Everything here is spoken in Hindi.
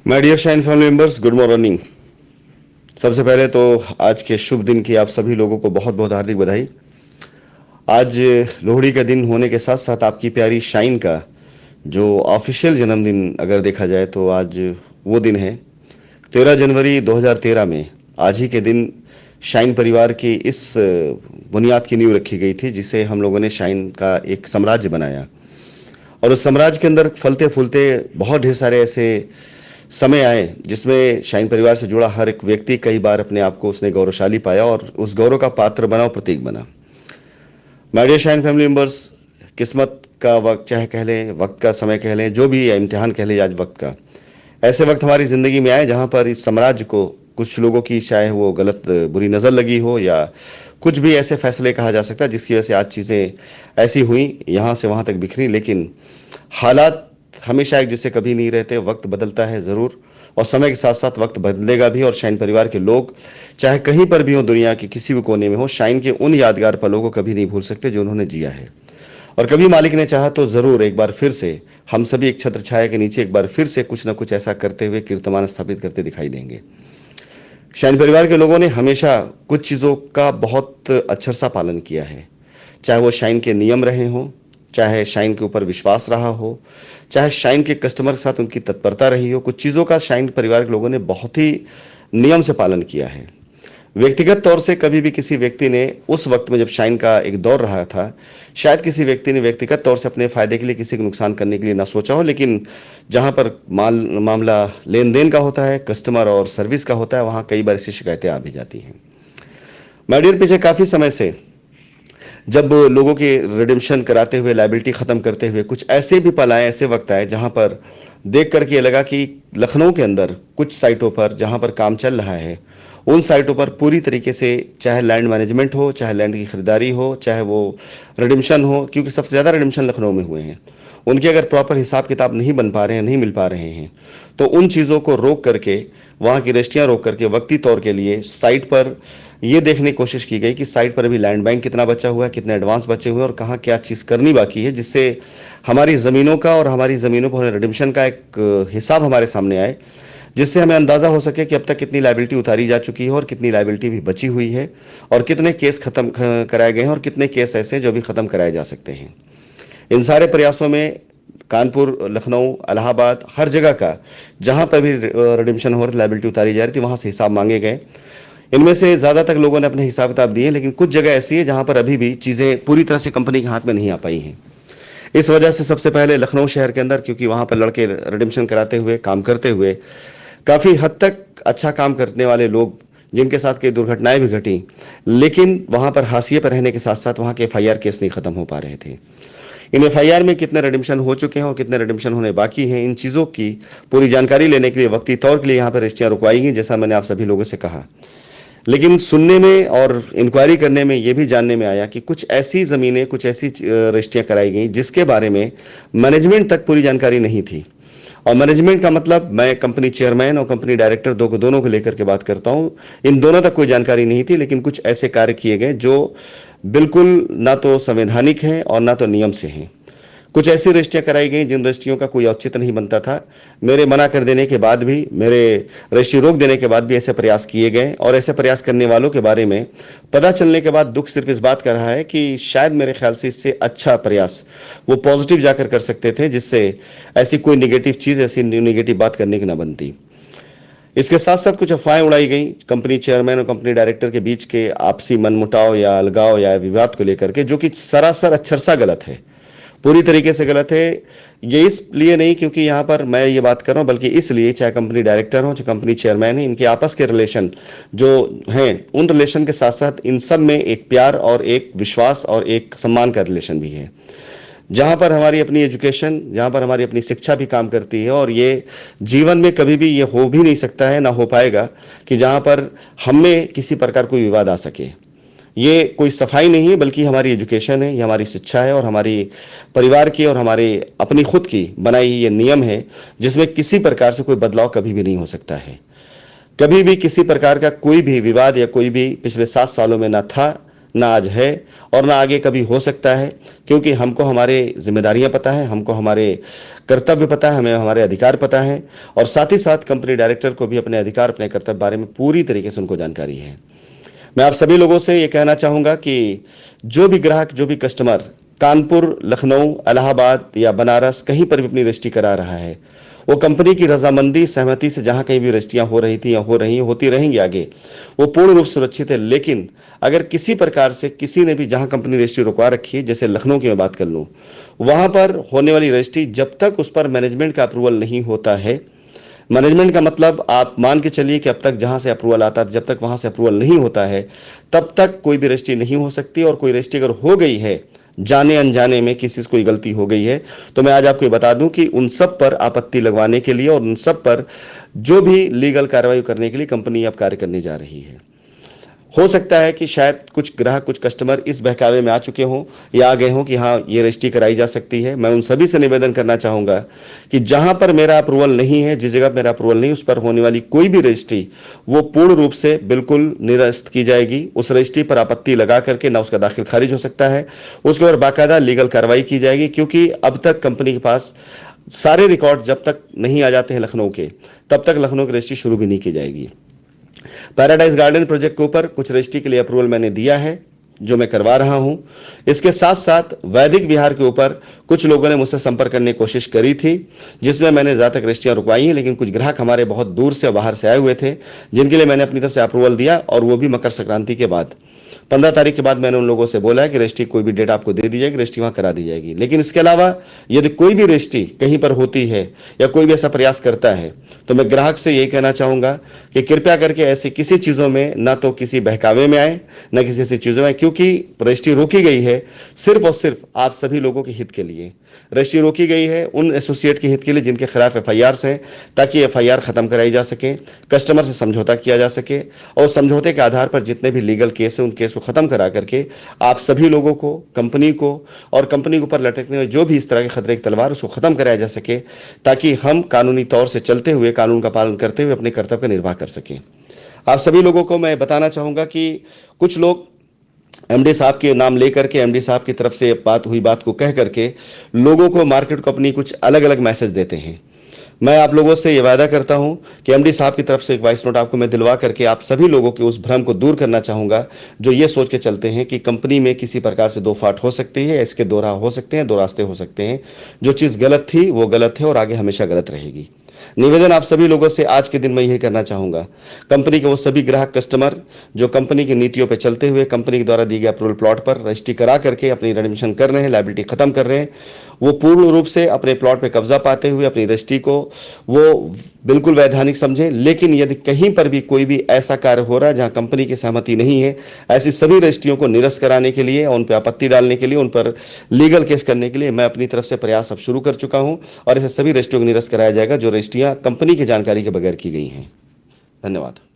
My dear shine family members, good morning. सबसे पहले तो आज के शुभ दिन की आप सभी लोगों को बहुत बहुत हार्दिक बधाई। आज लोहड़ी का दिन होने के साथ साथ आपकी प्यारी शाइन का जो ऑफिशियल जन्मदिन अगर देखा जाए तो आज वो दिन है। 13 जनवरी 2013 में आज ही के दिन शाइन परिवार की इस बुनियाद की नींव रखी गई थी, जिसे हम लोगों ने शाइन का एक साम्राज्य बनाया। और उस साम्राज्य के अंदर फलते फूलते बहुत ढेर सारे ऐसे समय आए जिसमें शाइन परिवार से जुड़ा हर एक व्यक्ति कई बार अपने आप को उसने गौरवशाली पाया और उस गौरव का पात्र बना और प्रतीक बना। My dear shine family members, किस्मत का वक्त चाहे कह लें, वक्त का समय कह लें, जो भी है, इम्तिहान कह लें आज वक्त का, ऐसे वक्त हमारी ज़िंदगी में आए जहाँ पर इस साम्राज्य को कुछ लोगों की चाहे वो गलत बुरी नज़र लगी हो या कुछ भी ऐसे फैसले कहा जा सकता है जिसकी वजह से आज चीज़ें ऐसी हुई, यहाँ से वहाँ तक बिखरी। लेकिन हालात हमेशा एक जैसे कभी नहीं रहते, वक्त बदलता है ज़रूर और समय के साथ साथ वक्त बदलेगा भी। और शाइन परिवार के लोग चाहे कहीं पर भी हो, दुनिया के किसी भी कोने में हो, शाइन के उन यादगार पलों को कभी नहीं भूल सकते जो उन्होंने जिया है। और कभी मालिक ने चाहा तो ज़रूर एक बार फिर से हम सभी एक छत्र छाया के नीचे एक बार फिर से कुछ ना कुछ ऐसा करते हुए कीर्तिमान स्थापित करते दिखाई देंगे। शाइन परिवार के लोगों ने हमेशा कुछ चीज़ों का बहुत अच्छर सा पालन किया है, चाहे वो शाइन के नियम रहे हों, चाहे शाइन के ऊपर विश्वास रहा हो, चाहे शाइन के कस्टमर के साथ उनकी तत्परता रही हो। कुछ चीज़ों का शाइन परिवार के लोगों ने बहुत ही नियम से पालन किया है। व्यक्तिगत तौर से कभी भी किसी व्यक्ति ने उस वक्त में जब शाइन का एक दौर रहा था, शायद किसी व्यक्ति ने व्यक्तिगत तौर से अपने फ़ायदे के लिए किसी को नुकसान करने के लिए ना सोचा हो, लेकिन जहाँ पर मामला लेन देन का होता है, कस्टमर और सर्विस का होता है, वहाँ कई बार ऐसी शिकायतें आ भी जाती हैं। माय डियर, पीछे काफ़ी समय से जब लोगों की रिडेम्पशन कराते हुए, लाइबिलिटी ख़त्म करते हुए कुछ ऐसे भी पल आए, ऐसे वक्त आए जहाँ पर देख करके ये लगा कि लखनऊ के अंदर कुछ साइटों पर जहाँ पर काम चल रहा है, उन साइटों पर पूरी तरीके से चाहे लैंड मैनेजमेंट हो, चाहे लैंड की खरीदारी हो, चाहे वो रिडेम्पशन हो, क्योंकि सबसे ज़्यादा रिडेम्पशन लखनऊ में हुए हैं, उनके अगर प्रॉपर हिसाब किताब नहीं बन पा रहे हैं, नहीं मिल पा रहे हैं, तो उन चीज़ों को रोक करके, वहाँ की रजिस्ट्रियाँ रोक करके वक्ती तौर के लिए साइट पर ये देखने की कोशिश की गई कि साइट पर अभी लैंड बैंक कितना बचा हुआ है, कितने एडवांस बचे हुए हैं और कहाँ क्या चीज़ करनी बाकी है, जिससे हमारी ज़मीनों का और हमारी ज़मीनों पर रिडेम्पशन का एक हिसाब हमारे सामने आए, जिससे हमें अंदाज़ा हो सके कि अब तक कितनी लाइबिलिटी उतारी जा चुकी है और कितनी लाइबिलिटी भी बची हुई है और कितने केस ख़त्म कराए गए हैं और कितने केस ऐसे हैं जो भी ख़त्म कराए जा सकते हैं। इन सारे प्रयासों में कानपुर, लखनऊ, इलाहाबाद, हर जगह का जहाँ पर भी रिडेम्पशन हो रही, लाइबिलिटी उतारी जा रही थी, वहाँ से हिसाब मांगे गए। इनमें से ज़्यादातर लोगों ने अपने हिसाब किताब दिए, लेकिन कुछ जगह ऐसी है जहाँ पर अभी भी चीज़ें पूरी तरह से कंपनी के हाथ में नहीं आ पाई हैं। इस वजह से सबसे पहले लखनऊ शहर के अंदर, क्योंकि वहाँ पर लड़के रिडेम्पशन कराते हुए, काम करते हुए काफ़ी हद तक अच्छा काम करने वाले लोग, जिनके साथ कई दुर्घटनाएं भी घटी, लेकिन वहाँ पर हाशिए पर रहने के साथ साथ वहाँ के एफआईआर केस नहीं ख़त्म हो पा रहे थे। इन एफआईआर में कितने रिडेम्पशन हो चुके हैं और कितने रिडेम्पशन होने बाकी हैं, इन चीज़ों की पूरी जानकारी लेने के लिए वक्ती तौर के लिए यहाँ पर रजिस्ट्रियाँ रुकवाई गई, जैसा मैंने आप सभी लोगों से कहा। लेकिन सुनने में और इंक्वायरी करने में ये भी जानने में आया कि कुछ ऐसी ज़मीनें, कुछ ऐसी रजिस्ट्रियाँ कराई गई जिसके बारे में मैनेजमेंट तक पूरी जानकारी नहीं थी। और मैनेजमेंट का मतलब, मैं कंपनी चेयरमैन और कंपनी डायरेक्टर दोनों को लेकर के बात करता हूँ, इन दोनों तक कोई जानकारी नहीं थी। लेकिन कुछ ऐसे कार्य किए गए जो बिल्कुल ना तो संवैधानिक हैं और ना तो नियम से हैं। कुछ ऐसी रजिस्ट्रियाँ कराई गई जिन रजिस्ट्रियों का कोई औचित्य नहीं बनता था। मेरे मना कर देने के बाद भी, मेरे रजिस्ट्री रोक देने के बाद भी ऐसे प्रयास किए गए और ऐसे प्रयास करने वालों के बारे में पता चलने के बाद दुख सिर्फ इस बात का रहा है कि शायद मेरे ख्याल से इससे अच्छा प्रयास वो पॉजिटिव जाकर कर सकते थे, जिससे ऐसी कोई निगेटिव चीज़, ऐसी निगेटिव बात करने की ना बनती। इसके साथ साथ कुछ अफवाहें उड़ाई गई कंपनी चेयरमैन और कंपनी डायरेक्टर के बीच के आपसी मनमुटाव या अलगाव या विवाद को लेकर के, जो कि सरासर अक्षरशः गलत है, पूरी तरीके से गलत है। ये इसलिए नहीं क्योंकि यहाँ पर मैं ये बात कर रहा हूँ, बल्कि इसलिए चाहे कंपनी डायरेक्टर हो, चाहे कंपनी चेयरमैन है, इनके आपस के रिलेशन जो हैं, उन रिलेशन के साथ साथ इन सब में एक प्यार और एक विश्वास और एक सम्मान का रिलेशन भी है। जहाँ पर हमारी अपनी एजुकेशन, जहाँ पर हमारी अपनी शिक्षा भी काम करती है, और ये जीवन में कभी भी ये हो भी नहीं सकता है, ना हो पाएगा कि जहाँ पर हम में किसी प्रकार कोई विवाद आ सके। ये कोई सफाई नहीं है, बल्कि हमारी एजुकेशन है, ये हमारी शिक्षा है और हमारी परिवार की और हमारे अपनी खुद की बनाई ये नियम है, जिसमें किसी प्रकार से कोई बदलाव कभी भी नहीं हो सकता है। कभी भी किसी प्रकार का कोई भी विवाद या कोई भी पिछले 7 सालों में ना था, ना आज है और ना आगे कभी हो सकता है, क्योंकि हमको हमारे जिम्मेदारियां पता है, हमको हमारे कर्तव्य पता है, हमें हमारे अधिकार पता है और साथ ही साथ कंपनी डायरेक्टर को भी अपने अधिकार, अपने कर्तव्य बारे में पूरी तरीके से उनको जानकारी है। मैं आप सभी लोगों से ये कहना चाहूँगा कि जो भी ग्राहक, जो भी कस्टमर कानपुर, लखनऊ, इलाहाबाद या बनारस कहीं पर भी अपनी रजिस्ट्री करा रहा है, वो कंपनी की रजामंदी, सहमति से जहां कहीं भी रजिस्ट्रियां हो रही थी या हो रही होती रहेंगी आगे, वो पूर्ण रूप से सुरक्षित है। लेकिन अगर किसी प्रकार से किसी ने भी, जहां कंपनी रजिस्ट्री रुकवा रखी है, जैसे लखनऊ की मैं बात कर लूं, वहां पर होने वाली रजिस्ट्री जब तक उस पर मैनेजमेंट का अप्रूवल नहीं होता है, मैनेजमेंट का मतलब आप मान के चलिए कि अब तक जहां से अप्रूवल आता है, जब तक वहां से अप्रूवल नहीं होता है तब तक कोई भी रजिस्ट्री नहीं हो सकती। और कोई रजिस्ट्री अगर हो गई है, जाने अनजाने में किसी से कोई गलती हो गई है, तो मैं आज आपको ये बता दूं कि उन सब पर आपत्ति लगवाने के लिए और उन सब पर जो भी लीगल कार्रवाई करने के लिए कंपनी अब कार्य करने जा रही है। हो सकता है कि शायद कुछ ग्राहक, कुछ कस्टमर इस बहकावे में आ चुके हों या आ गए हों कि हाँ, ये रजिस्ट्री कराई जा सकती है। मैं उन सभी से निवेदन करना चाहूँगा कि जहां पर मेरा अप्रूवल नहीं है, जिस जगह मेरा अप्रूवल नहीं, उस पर होने वाली कोई भी रजिस्ट्री वो पूर्ण रूप से बिल्कुल निरस्त की जाएगी। उस रजिस्ट्री पर आपत्ति लगा करके ना उसका दाखिल खारिज हो सकता है, उसके ऊपर बाकायदा लीगल कार्रवाई की जाएगी, क्योंकि अब तक कंपनी के पास सारे रिकॉर्ड जब तक नहीं आ जाते हैं लखनऊ के, तब तक लखनऊ की रजिस्ट्री शुरू भी नहीं की जाएगी। पैराडाइज गार्डन प्रोजेक्ट के ऊपर कुछ रजिस्ट्री के लिए अप्रूवल मैंने दिया है, जो मैं करवा रहा हूं। इसके साथ साथ वैदिक विहार के ऊपर कुछ लोगों ने मुझसे संपर्क करने की कोशिश करी थी, जिसमें मैंने ज़्यादा तक रजिस्ट्रियाँ रुकवाई हैं, लेकिन कुछ ग्राहक हमारे बहुत दूर से, बाहर से आए हुए थे, जिनके लिए मैंने अपनी तरफ से अप्रूवल दिया, और वो भी मकर संक्रांति के बाद। 15 तारीख के बाद मैंने उन लोगों से बोला है कि रजिस्ट्री कोई भी डेट आपको दे दी जाएगी, रजिस्ट्री वहाँ करा दी जाएगी। लेकिन इसके अलावा यदि कोई भी रजिस्ट्री कहीं पर होती है या कोई भी ऐसा प्रयास करता है, तो मैं ग्राहक से यही कहना चाहूँगा कि कृपया करके ऐसी किसी चीज़ों में ना तो किसी बहकावे में आए, ना किसी ऐसी चीज़ों में, क्योंकि रजिस्ट्री रोकी गई है सिर्फ और सिर्फ आप सभी लोगों के हित के लिए। रजिस्ट्री रोकी गई है उन एसोसिएट के हित के लिए जिनके खिलाफ एफआईआर हैं, ताकि एफआईआर खत्म कराई जा सके, कस्टमर से समझौता किया जा सके, और समझौते के आधार पर जितने भी लीगल केस हैं उन केस को खत्म करा करके आप सभी लोगों को, कंपनी को और कंपनी के ऊपर लटकने वाले जो भी इस तरह के खतरे की तलवार, उसको खत्म कराया जा सके, ताकि हम कानूनी तौर से चलते हुए, कानून का पालन करते हुए अपने कर्तव्य का निर्वाह कर सकें। आप सभी लोगों को मैं बताना चाहूंगा कि कुछ लोग एमडी साहब के नाम लेकर के, एमडी साहब की तरफ से बात हुई बात को कह करके लोगों को, मार्केट को अपनी कुछ अलग अलग मैसेज देते हैं। मैं आप लोगों से ये वादा करता हूं कि एमडी साहब की तरफ से एक वॉइस नोट आपको मैं दिलवा करके आप सभी लोगों के उस भ्रम को दूर करना चाहूंगा, जो ये सोच के चलते हैं कि कंपनी में किसी प्रकार से दो फाट हो सकती है, इसके दो राह हो सकते हैं, दो रास्ते हो सकते हैं। जो चीज़ गलत थी वो गलत है और आगे हमेशा गलत रहेगी। निवेदन आप सभी लोगों से आज के दिन मैं यही करना चाहूंगा, कंपनी के वो सभी ग्राहक, कस्टमर जो कंपनी की नीतियों पर चलते हुए कंपनी के द्वारा दिए गए अप्रूवल प्लॉट पर रजिस्ट्री करा करके अपनी एडमिशन कर रहे हैं, लायबिलिटी खत्म कर रहे हैं, वो पूर्ण रूप से अपने प्लॉट पे कब्जा पाते हुए अपनी रजिस्ट्री को वो बिल्कुल वैधानिक समझे। लेकिन यदि कहीं पर भी कोई भी ऐसा कार्य हो रहा है जहां कंपनी की सहमति नहीं है, ऐसी सभी रजिस्ट्रियों को निरस्त कराने के लिए और उन पर आपत्ति डालने के लिए, उन पर लीगल केस करने के लिए मैं अपनी तरफ से प्रयास अब शुरू कर चुका हूं, और ऐसे सभी रजिस्ट्रियों को निरस्त कराया जाएगा जो रजिस्ट्रियां कंपनी की जानकारी के बगैर की गई हैं। धन्यवाद।